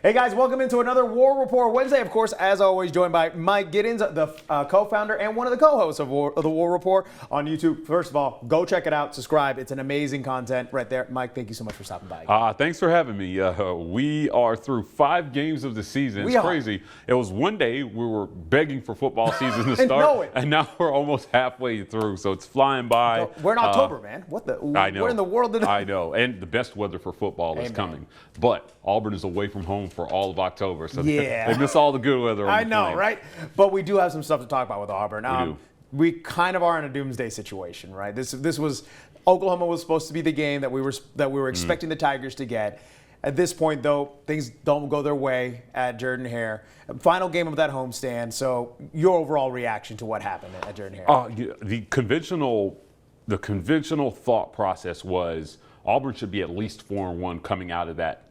Hey guys, welcome into another War Rapport Wednesday. Of course, as always, joined by Mike Gittens, the co-founder and one of the co-hosts of the War Rapport on YouTube. First of all, go check it out, subscribe. It's an amazing content right there. Mike, thank you so much for stopping by. Thanks for having me. We are through 5 games of the season. It's crazy. It was one day we were begging for football season to start, and now we're almost halfway through, so it's flying by. We're in October, man. I know. What in the world did I know, and the best weather for football is coming. But Auburn is away from home for all of October, so they miss all the good weather. I know, right? But we do have some stuff to talk about with Auburn. We do. We kind of are in a doomsday situation, right? This was Oklahoma was supposed to be the game that we were expecting the Tigers to get. At this point, though, things don't go their way at Jordan-Hare. Final game of that homestand. So, your overall reaction to what happened at Jordan-Hare? The conventional thought process was Auburn should be at least 4-1 coming out of that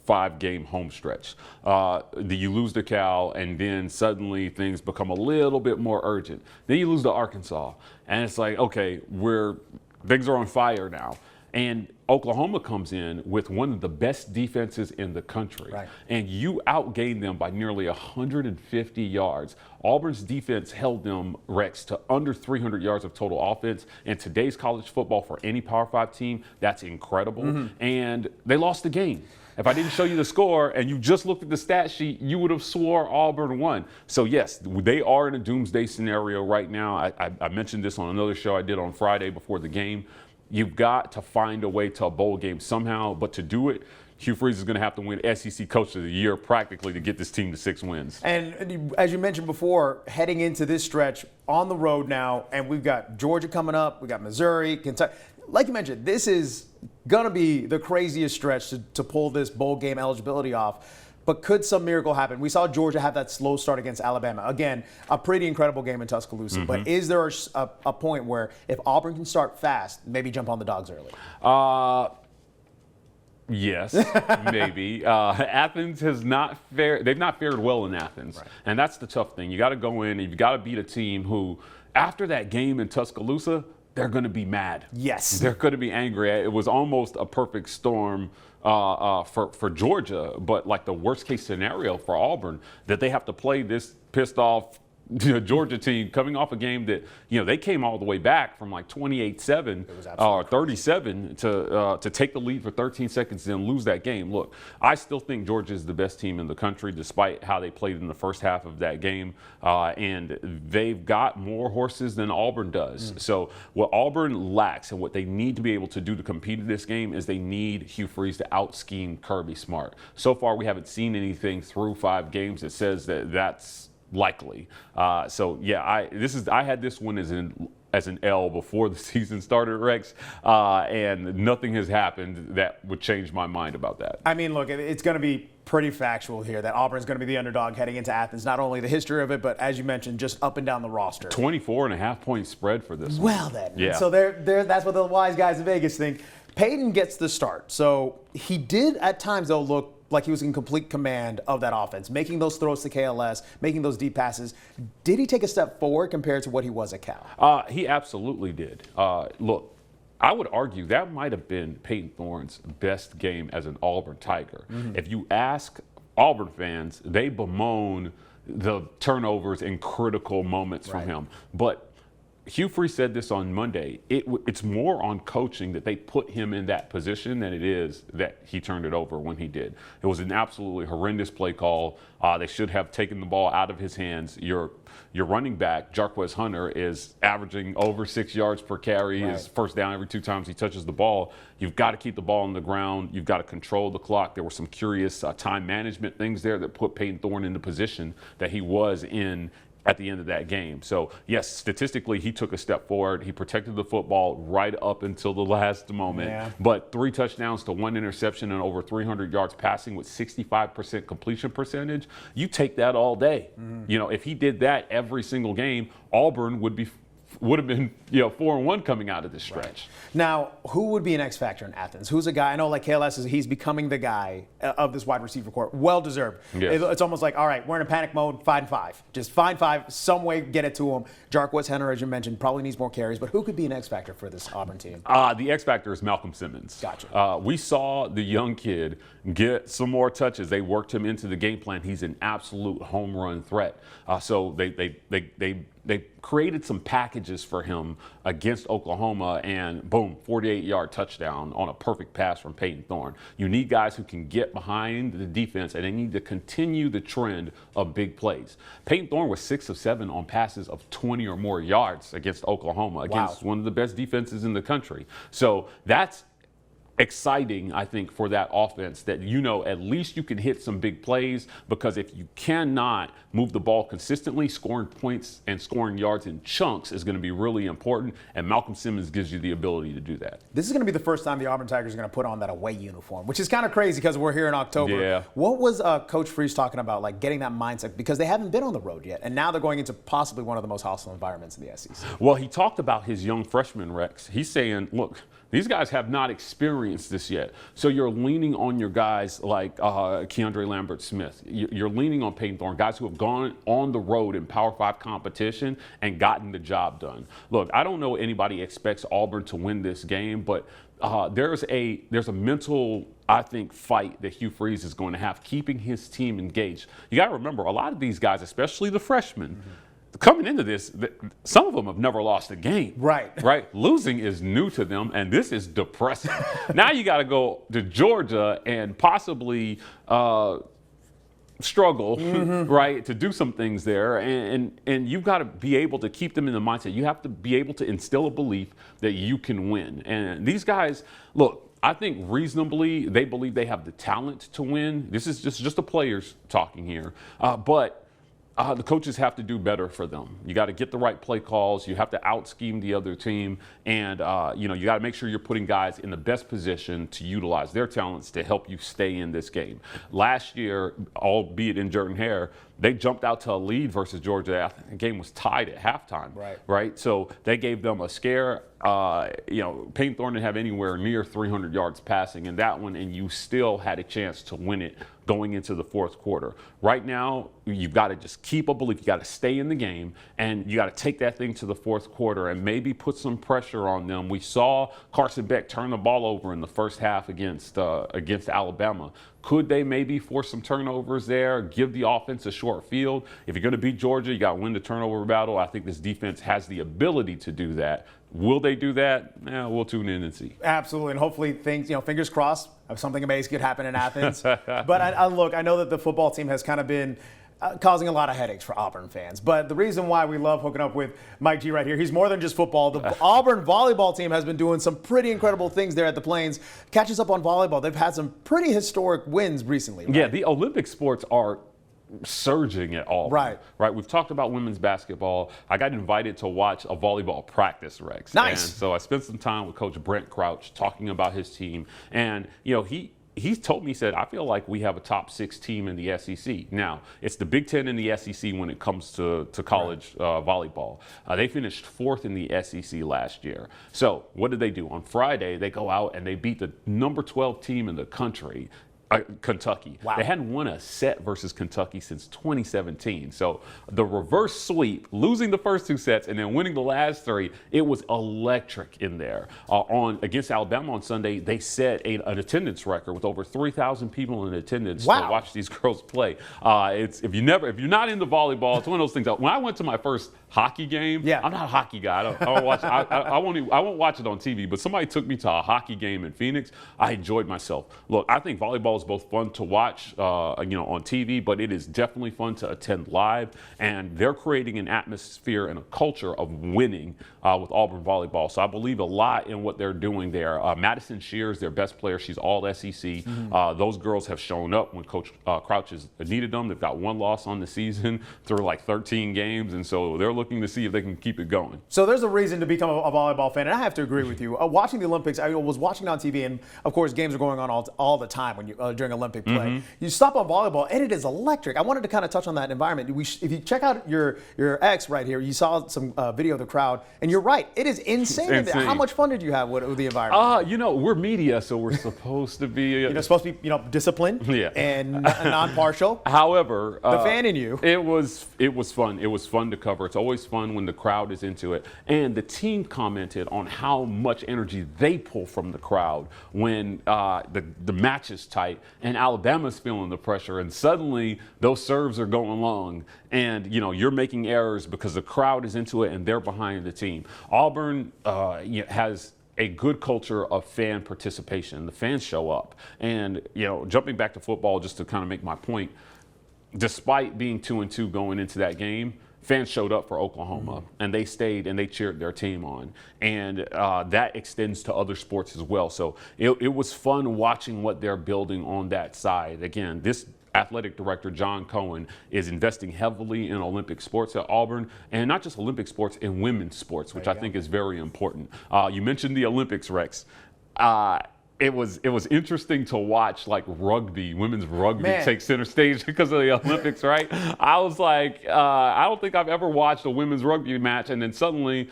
5-game home stretch. You lose to Cal, and then suddenly things become a little bit more urgent. Then you lose to Arkansas, and it's like, okay, things are on fire now. And Oklahoma comes in with one of the best defenses in the country, and you outgained them by nearly 150 yards. Auburn's defense held them, Rex, to under 300 yards of total offense. In today's college football, for any Power 5 team, that's incredible. And they lost the game. If I didn't show you the score and you just looked at the stat sheet, you would have swore Auburn won. So, yes, they are in a doomsday scenario right now. I mentioned this on another show I did on Friday before the game. You've got to find a way to a bowl game somehow, but to do it, Hugh Freeze is going to have to win SEC Coach of the Year practically to get this team to 6 wins. And as you mentioned before, heading into this stretch on the road now, and we've got Georgia coming up, we've got Missouri, Kentucky. Like you mentioned, this is going to be the craziest stretch to pull this bowl game eligibility off. But could some miracle happen? We saw Georgia have that slow start against Alabama. Again, a pretty incredible game in Tuscaloosa. But is there a point where if Auburn can start fast, maybe jump on the dogs early? Yes, maybe. Athens has not fared. They've not fared well in Athens, and that's the tough thing. You got to go in and you've got to beat a team who, after that game in Tuscaloosa, they're going to be mad. Yes, they're going to be angry. It was almost a perfect storm for Georgia, but like the worst case scenario for Auburn, that they have to play this pissed off Georgia team coming off a game that, they came all the way back from like 28-7 or 37 to take the lead for 13 seconds and then lose that game. Look, I still think Georgia is the best team in the country despite how they played in the first half of that game, and they've got more horses than Auburn does. So what Auburn lacks and what they need to be able to do to compete in this game is they need Hugh Freeze to out-scheme Kirby Smart. So far, we haven't seen anything through 5 games that says that that's likely. So yeah, I had this one as an L before the season started, Rex, and nothing has happened that would change my mind about that. I mean, look, it's going to be pretty factual here that Auburn's going to be the underdog heading into Athens. Not only the history of it, but as you mentioned, just up and down the roster. 24.5-point spread for this one. Well then, yeah. So that's what the wise guys in Vegas think. Peyton gets the start. So he did at times, though, look like he was in complete command of that offense, making those throws to KLS, making those deep passes. Did he take a step forward compared to what he was at Cal? He absolutely did. Look, I would argue that might have been Peyton Thorne's best game as an Auburn Tiger. If you ask Auburn fans, they bemoan the turnovers and critical moments from him. But Hugh Freeze said this on Monday. It's more on coaching that they put him in that position than it is that he turned it over when he did. It was an absolutely horrendous play call. They should have taken the ball out of his hands. Your running back, Jarquez Hunter, is averaging over 6 yards per carry. His first down every 2 times he touches the ball. You've got to keep the ball on the ground. You've got to control the clock. There were some curious time management things there that put Peyton Thorne in the position that he was in at the end of that game. So, yes, statistically, he took a step forward. He protected the football right up until the last moment. But 3 touchdowns to 1 interception and over 300 yards passing with 65% completion percentage, you take that all day. If he did that every single game, Auburn would be would have been 4-1 coming out of this stretch. Right. Now, who would be an X factor in Athens? Who's a guy? I know, like KLS he's becoming the guy of this wide receiver corps. Well deserved. Yes. It's almost like, all right, we're in a panic mode. Find 5. Just find 5. Some way get it to him. Jarquez Henner, as you mentioned, probably needs more carries. But who could be an X factor for this Auburn team? The X factor is Malcolm Simmons. Gotcha. We saw the young kid get some more touches. They worked him into the game plan. He's an absolute home run threat. So they created some packages for him against Oklahoma, and boom, 48-yard touchdown on a perfect pass from Peyton Thorne. You need guys who can get behind the defense, and they need to continue the trend of big plays. Peyton Thorne was 6 of 7 on passes of 20 or more yards against Oklahoma, against one of the best defenses in the country. So that's exciting, I think, for that offense, that at least you can hit some big plays, because if you cannot move the ball consistently, scoring points and scoring yards in chunks is going to be really important, and Malcolm Simmons gives you the ability to do that. This is going to be the first time the Auburn Tigers are going to put on that away uniform, which is kind of crazy because we're here in October. Yeah. What was Coach Freese talking about, like getting that mindset, because they haven't been on the road yet, and now they're going into possibly one of the most hostile environments in the SEC? Well, he talked about his young freshman Rex. He's saying, look, these guys have not experienced this yet. So you're leaning on your guys like Keandre Lambert-Smith. You're leaning on Peyton Thorne, guys who have gone on the road in Power 5 competition and gotten the job done. Look, I don't know anybody expects Auburn to win this game, but there's a mental, I think, fight that Hugh Freeze is going to have, keeping his team engaged. You got to remember, a lot of these guys, especially the freshmen, coming into this, some of them have never lost a game. Right. Losing is new to them, and this is depressing. Now you got to go to Georgia and possibly struggle, right, to do some things there. And you've got to be able to keep them in the mindset. You have to be able to instill a belief that you can win. And these guys, look, I think reasonably they believe they have the talent to win. This is just the players talking here. But the coaches have to do better for them. You got to get the right play calls. You have to out-scheme the other team. And, you got to make sure you're putting guys in the best position to utilize their talents to help you stay in this game. Last year, albeit in Jordan-Hare, they jumped out to a lead versus Georgia. The game was tied at halftime. Right. So they gave them a scare. Peyton Thorne didn't have anywhere near 300 yards passing in that one, and you still had a chance to win it going into the fourth quarter. Right now, you've got to just keep a belief. You got to stay in the game, and you got to take that thing to the fourth quarter and maybe put some pressure on them. We saw Carson Beck turn the ball over in the first half against Alabama. Could they maybe force some turnovers there, give the offense a short field? If you're going to beat Georgia, you got to win the turnover battle. I think this defense has the ability to do that. Will they do that? We'll tune in and see. Absolutely, and hopefully things, fingers crossed, something amazing could happen in Athens. But I know that the football team has kind of been causing a lot of headaches for Auburn fans. But the reason why we love hooking up with Mike G right here, he's more than just football. The Auburn volleyball team has been doing some pretty incredible things there at the Plains. Catch us up on volleyball. They've had some pretty historic wins recently. Right? Yeah, the Olympic sports are surging at Auburn. Right. We've talked about women's basketball. I got invited to watch a volleyball practice, Rex. Nice. And so I spent some time with Coach Brent Crouch talking about his team. And, he told me, he said, I feel like we have a top 6 team in the SEC. Now, it's the Big Ten in the SEC when it comes to college volleyball. They finished 4th in the SEC last year. So what did they do? On Friday, they go out and they beat the number 12 team in the country, Kentucky. Wow. They hadn't won a set versus Kentucky since 2017. So the reverse sweep, losing the first 2 sets and then winning the last 3, it was electric in there. Against Alabama on Sunday, they set an attendance record with over 3,000 people in attendance to watch these girls play. If you're not into volleyball, it's one of those things. When I went to my first hockey game, I'm not a hockey guy. I won't watch it on TV. But somebody took me to a hockey game in Phoenix. I enjoyed myself. Look, I think volleyball is both fun to watch, on TV, but it is definitely fun to attend live. And they're creating an atmosphere and a culture of winning with Auburn volleyball. So I believe a lot in what they're doing there. Madison Shears, their best player, she's all SEC. Those girls have shown up when Coach Crouch has needed them. They've got 1 loss on the season through like 13 games, and so they're looking to see if they can keep it going. So there's a reason to become a volleyball fan, and I have to agree with you. Watching the Olympics, I was watching it on TV, and of course games are going on all the time when you during Olympic play. You stop on volleyball, and it is electric. I wanted to kind of touch on that environment. If you check out your ex right here, you saw some video of the crowd, and you're right. It is insane. It's insane. How much fun did you have with the environment? We're media, so we're supposed to be supposed to be disciplined and non-partial. However, the fan in you. It was fun. It was fun to cover. It's always fun when the crowd is into it. And the team commented on how much energy they pull from the crowd when the match is tight and Alabama's feeling the pressure, and suddenly those serves are going long, and you're making errors because the crowd is into it and they're behind the team. Auburn has a good culture of fan participation. The fans show up. And, jumping back to football, just to kind of make my point, despite being 2-2 going into that game, fans showed up for Oklahoma, and they stayed and they cheered their team on. And that extends to other sports as well. So it was fun watching what they're building on that side. Again, this athletic director, John Cohen, is investing heavily in Olympic sports at Auburn, and not just Olympic sports, in women's sports, which I think is very important. You mentioned the Olympics, Rex. It was interesting to watch, like, women's rugby take center stage because of the Olympics, right? I was like, I don't think I've ever watched a women's rugby match, and then suddenly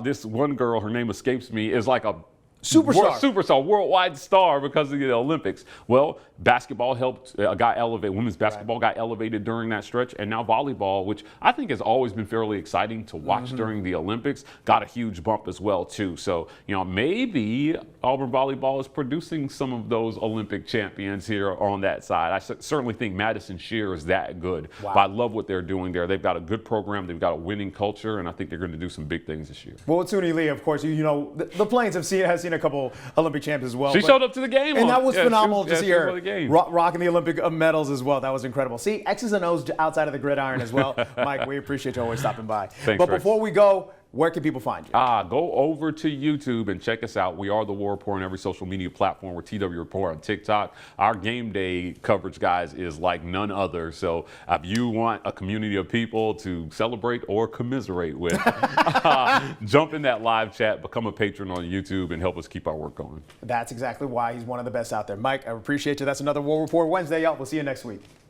this one girl, her name escapes me, is like a superstar, worldwide star because of the Olympics. Well, basketball got elevated. Women's basketball got elevated during that stretch, and now volleyball, which I think has always been fairly exciting to watch during the Olympics, got a huge bump as well too. So maybe Auburn volleyball is producing some of those Olympic champions here on that side. I certainly think Madison Shear is that good. Wow. But I love what they're doing there. They've got a good program. They've got a winning culture, and I think they're going to do some big things this year. Well, Suni Lee, of course, the Plains has seen a couple Olympic champs as well. She showed up to the game. And that was phenomenal to see her rocking rocking the Olympic medals as well. That was incredible. See, X's and O's outside of the gridiron as well. Mike, we appreciate you always stopping by. Thanks, but Rex. before we go, where can people find you? Go over to YouTube and check us out. We are the War Report on every social media platform. We're TW Report on TikTok. Our game day coverage, guys, is like none other. So if you want a community of people to celebrate or commiserate with, jump in that live chat, become a patron on YouTube, and help us keep our work going. That's exactly why he's one of the best out there. Mike, I appreciate you. That's another War Report Wednesday, y'all. We'll see you next week.